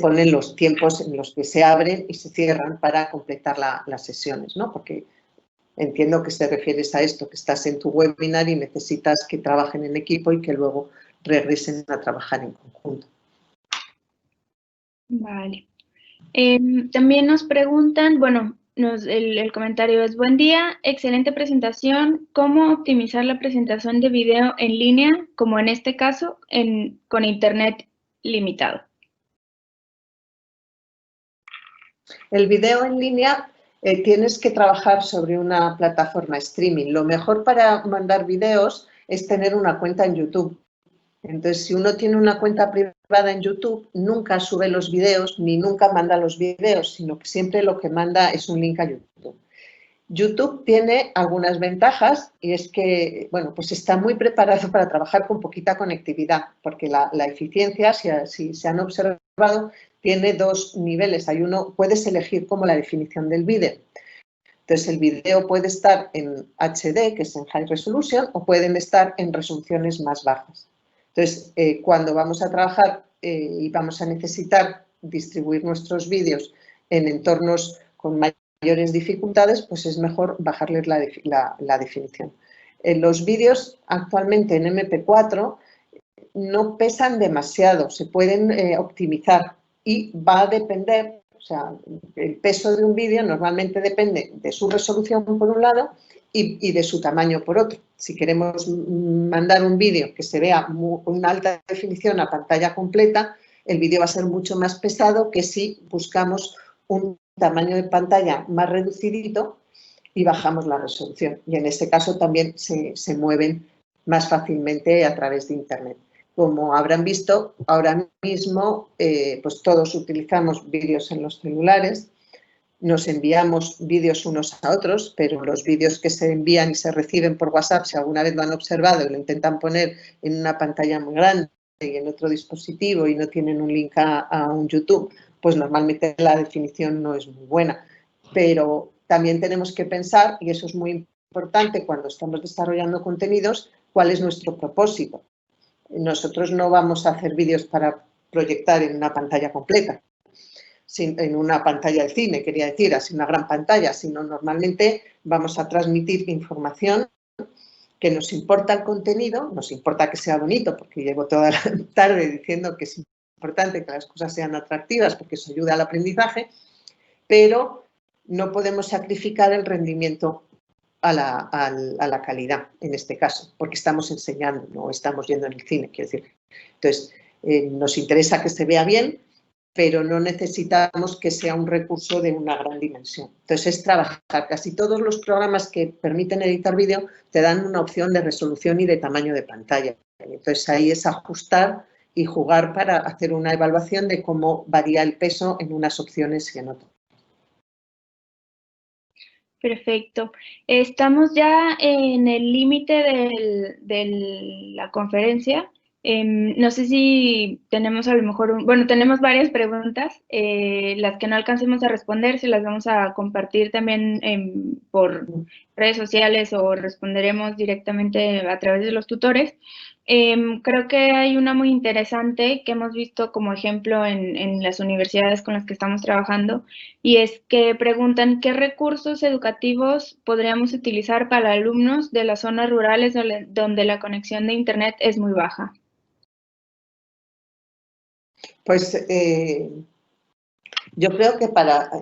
ponen los tiempos en los que se abren y se cierran para completar las sesiones, ¿no? Porque entiendo que te refieres a esto, que estás en tu webinar y necesitas que trabajen en equipo y que luego regresen a trabajar en conjunto. Vale. También nos preguntan, bueno, el comentario es: buen día, excelente presentación. ¿Cómo optimizar la presentación de video en línea, como en este caso, con internet limitado? El video en línea tienes que trabajar sobre una plataforma streaming. Lo mejor para mandar videos es tener una cuenta en YouTube. Entonces, si uno tiene una cuenta privada en YouTube, nunca sube los videos ni nunca manda los videos, sino que siempre lo que manda es un link a YouTube. YouTube tiene algunas ventajas y es que, bueno, pues está muy preparado para trabajar con poquita conectividad, porque la eficiencia, si se han observado, tiene dos niveles. Hay uno, puedes elegir como la definición del vídeo. Entonces, el vídeo puede estar en HD, que es en High Resolution, o pueden estar en resoluciones más bajas. Entonces, cuando vamos a trabajar y vamos a necesitar distribuir nuestros vídeos en entornos con mayores dificultades, pues es mejor bajarles la definición. Los vídeos actualmente en MP4 no pesan demasiado, se pueden optimizar y va a depender, o sea, el peso de un vídeo normalmente depende de su resolución por un lado y de su tamaño por otro. Si queremos mandar un vídeo que se vea con una alta definición a pantalla completa, el vídeo va a ser mucho más pesado que si buscamos un tamaño de pantalla más reducidito y bajamos la resolución. Y en este caso también se mueven más fácilmente a través de Internet. Como habrán visto, ahora mismo pues todos utilizamos vídeos en los celulares, nos enviamos vídeos unos a otros, pero los vídeos que se envían y se reciben por WhatsApp, si alguna vez lo han observado y lo intentan poner en una pantalla muy grande y en otro dispositivo y no tienen un link a un YouTube, pues normalmente la definición no es muy buena. Pero también tenemos que pensar, y eso es muy importante cuando estamos desarrollando contenidos, cuál es nuestro propósito. Nosotros no vamos a hacer vídeos para proyectar en una pantalla completa, en una pantalla de cine, quería decir, así una gran pantalla, sino normalmente vamos a transmitir información que nos importa el contenido, nos importa que sea bonito, porque llevo toda la tarde diciendo que es importante que las cosas sean atractivas porque eso ayuda al aprendizaje, pero no podemos sacrificar el rendimiento a la calidad, en este caso, porque estamos enseñando, no estamos yendo en el cine, quiero decir. Entonces, nos interesa que se vea bien, pero no necesitamos que sea un recurso de una gran dimensión. Entonces, es trabajar. Casi todos los programas que permiten editar vídeo te dan una opción de resolución y de tamaño de pantalla. Entonces, ahí es ajustar y jugar para hacer una evaluación de cómo varía el peso en unas opciones y en otras. Perfecto. Estamos ya en el límite de la conferencia. No sé si tenemos a lo mejor, bueno, tenemos varias preguntas. Las que no alcancemos a responder, se las vamos a compartir también por redes sociales o responderemos directamente a través de los tutores. Creo que hay una muy interesante que hemos visto como ejemplo en las universidades con las que estamos trabajando, y es que preguntan qué recursos educativos podríamos utilizar para alumnos de las zonas rurales donde la conexión de Internet es muy baja. Pues yo creo que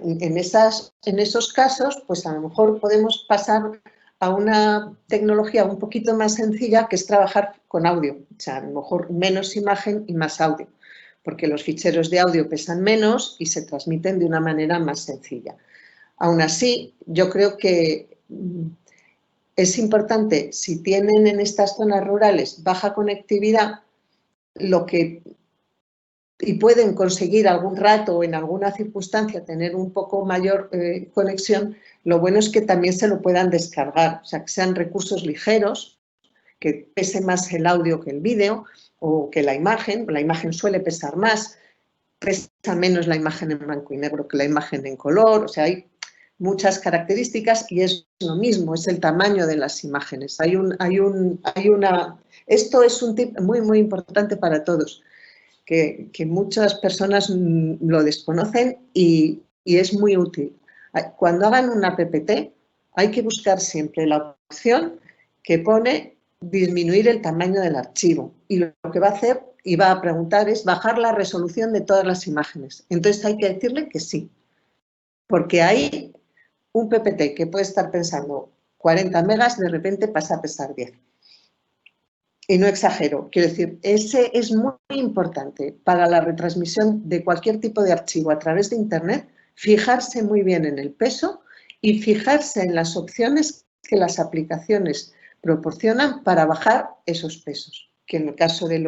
en esos casos, pues a lo mejor podemos pasar a una tecnología un poquito más sencilla, que es trabajar con audio. O sea, a lo mejor menos imagen y más audio, porque los ficheros de audio pesan menos y se transmiten de una manera más sencilla. Aún así, yo creo que es importante, si tienen en estas zonas rurales baja conectividad, y pueden conseguir algún rato o en alguna circunstancia tener un poco mayor conexión, lo bueno es que también se lo puedan descargar, o sea, que sean recursos ligeros, que pese más el audio que el vídeo o que la imagen suele pesar más, pesa menos la imagen en blanco y negro que la imagen en color, o sea, hay muchas características y es lo mismo, es el tamaño de las imágenes. Esto es un tip muy, muy importante para todos, que muchas personas lo desconocen y es muy útil. Cuando hagan una PPT hay que buscar siempre la opción que pone disminuir el tamaño del archivo, y lo que va a hacer y va a preguntar es bajar la resolución de todas las imágenes. Entonces hay que decirle que sí, porque hay un PPT que puede estar pensando 40 megas, de repente pasa a pesar 10. Y no exagero, quiero decir, ese es muy importante para la retransmisión de cualquier tipo de archivo a través de Internet, fijarse muy bien en el peso y fijarse en las opciones que las aplicaciones proporcionan para bajar esos pesos, que en el caso de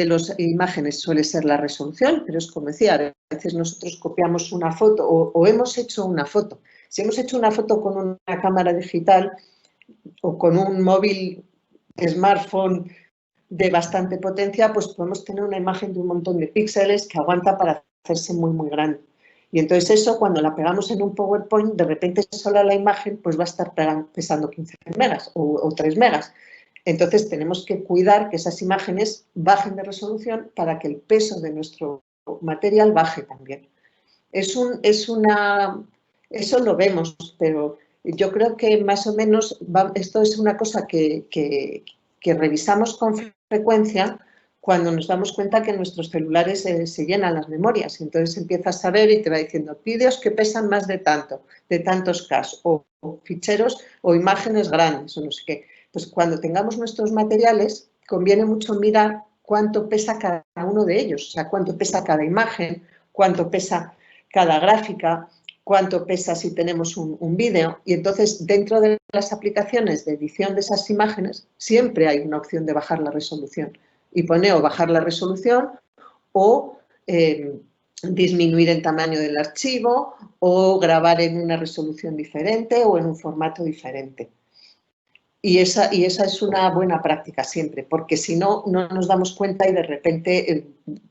las imágenes suele ser la resolución, pero es como decía, a veces nosotros copiamos una foto o hemos hecho una foto. Si hemos hecho una foto con una cámara digital o con un móvil smartphone de bastante potencia, pues podemos tener una imagen de un montón de píxeles que aguanta para hacerse muy, muy grande. Y entonces eso, cuando la pegamos en un PowerPoint, de repente sola la imagen pues va a estar pesando 15 megas o 3 megas. Entonces tenemos que cuidar que esas imágenes bajen de resolución para que el peso de nuestro material baje también. Eso lo vemos, pero yo creo que más o menos esto es una cosa que revisamos con frecuencia cuando nos damos cuenta que nuestros celulares se llenan las memorias. Entonces empiezas a ver y te va diciendo vídeos que pesan más de tantos casos, o ficheros o imágenes grandes, o no sé qué. Pues cuando tengamos nuestros materiales, conviene mucho mirar cuánto pesa cada uno de ellos, o sea, cuánto pesa cada imagen, cuánto pesa cada gráfica, cuánto pesa si tenemos un vídeo. Y entonces, dentro de las aplicaciones de edición de esas imágenes, siempre hay una opción de bajar la resolución. Y pone o bajar la resolución o disminuir el tamaño del archivo o grabar en una resolución diferente o en un formato diferente. Y esa es una buena práctica siempre, porque si no, no nos damos cuenta y de repente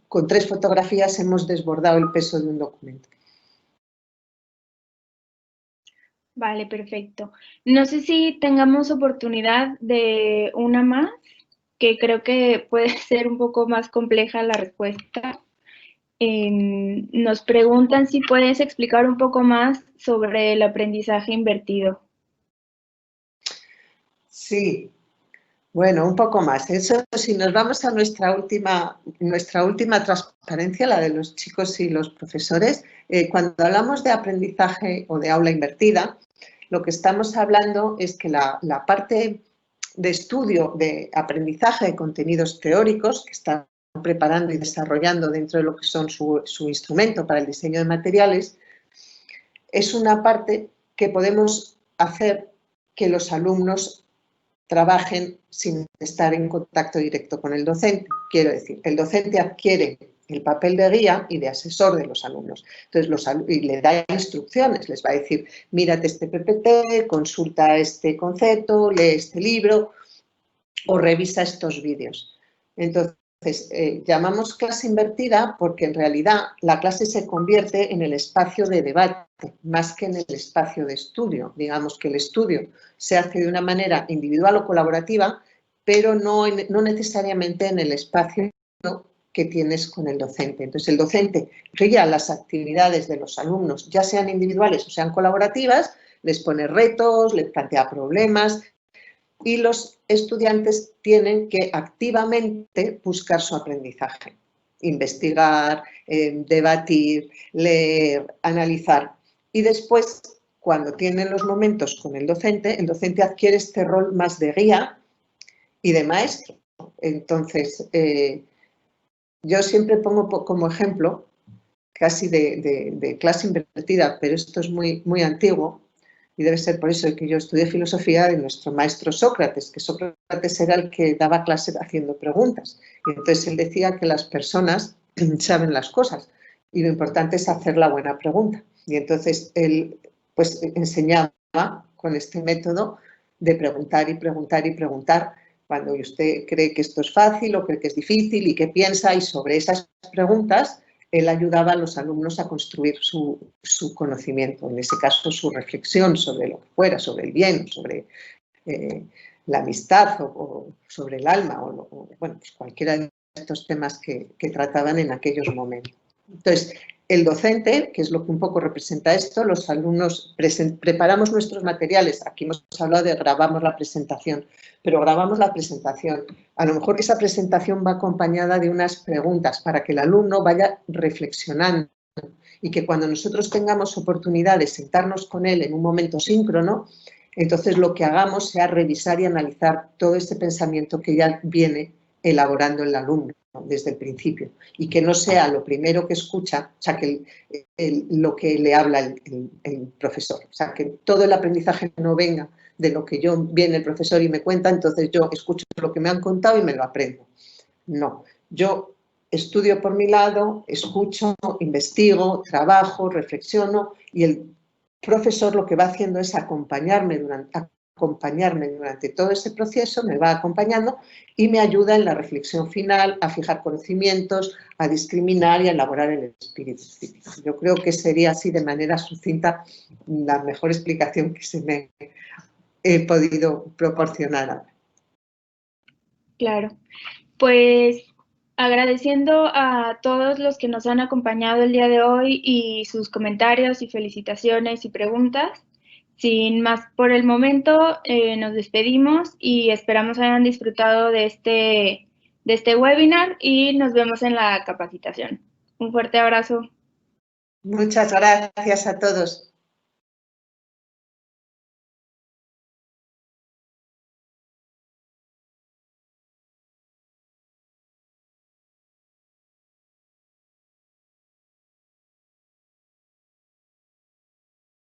con 3 fotografías hemos desbordado el peso de un documento. Vale, perfecto. No sé si tengamos oportunidad de una más, que creo que puede ser un poco más compleja la respuesta. Nos preguntan si puedes explicar un poco más sobre el aprendizaje invertido. Sí, bueno, un poco más. Eso, si nos vamos a nuestra última transparencia, la de los chicos y los profesores, cuando hablamos de aprendizaje o de aula invertida, lo que estamos hablando es que la parte de estudio de aprendizaje de contenidos teóricos, que está preparando y desarrollando dentro de lo que son su instrumento para el diseño de materiales, es una parte que podemos hacer que los alumnos trabajen sin estar en contacto directo con el docente. Quiero decir, el docente adquiere el papel de guía y de asesor de los alumnos. Entonces, y le da instrucciones, les va a decir, mírate este PPT, consulta este concepto, lee este libro o revisa estos vídeos. Entonces, llamamos clase invertida porque en realidad la clase se convierte en el espacio de debate más que en el espacio de estudio. Digamos que el estudio se hace de una manera individual o colaborativa, pero no necesariamente en el espacio que tienes con el docente. Entonces, el docente guía las actividades de los alumnos, ya sean individuales o sean colaborativas, les pone retos, les plantea problemas, y los estudiantes tienen que activamente buscar su aprendizaje, investigar, debatir, leer, analizar. Y después, cuando tienen los momentos con el docente adquiere este rol más de guía y de maestro. Entonces, yo siempre pongo como ejemplo, casi de clase invertida, pero esto es muy, muy antiguo, y debe ser por eso que yo estudié filosofía de nuestro maestro Sócrates, que Sócrates era el que daba clase haciendo preguntas. Y entonces él decía que las personas saben las cosas y lo importante es hacer la buena pregunta. Y entonces él pues enseñaba con este método de preguntar y preguntar y preguntar cuando usted cree que esto es fácil o cree que es difícil y qué piensa, y sobre esas preguntas él ayudaba a los alumnos a construir su conocimiento, en ese caso su reflexión sobre lo que fuera, sobre el bien, sobre la amistad o sobre el alma, o bueno, pues cualquiera de estos temas que trataban en aquellos momentos. Entonces, el docente, que es lo que un poco representa esto, los alumnos preparamos nuestros materiales, aquí hemos hablado de grabamos la presentación, pero grabamos la presentación. A lo mejor esa presentación va acompañada de unas preguntas para que el alumno vaya reflexionando y que cuando nosotros tengamos oportunidad de sentarnos con él en un momento síncrono, entonces lo que hagamos sea revisar y analizar todo ese pensamiento que ya viene elaborando el alumno desde el principio, y que no sea lo primero que escucha, o sea, que lo que le habla el profesor, o sea, que todo el aprendizaje no venga de lo que viene el profesor y me cuenta, entonces yo escucho lo que me han contado y me lo aprendo. No, yo estudio por mi lado, escucho, investigo, trabajo, reflexiono, y el profesor lo que va haciendo es acompañarme durante todo ese proceso, me va acompañando y me ayuda en la reflexión final, a fijar conocimientos, a discriminar y a elaborar el espíritu crítico. Yo creo que sería así de manera sucinta la mejor explicación que se me he podido proporcionar. Claro, pues agradeciendo a todos los que nos han acompañado el día de hoy y sus comentarios y felicitaciones y preguntas. Sin más por el momento, nos despedimos y esperamos hayan disfrutado de este webinar y nos vemos en la capacitación. Un fuerte abrazo. Muchas gracias a todos.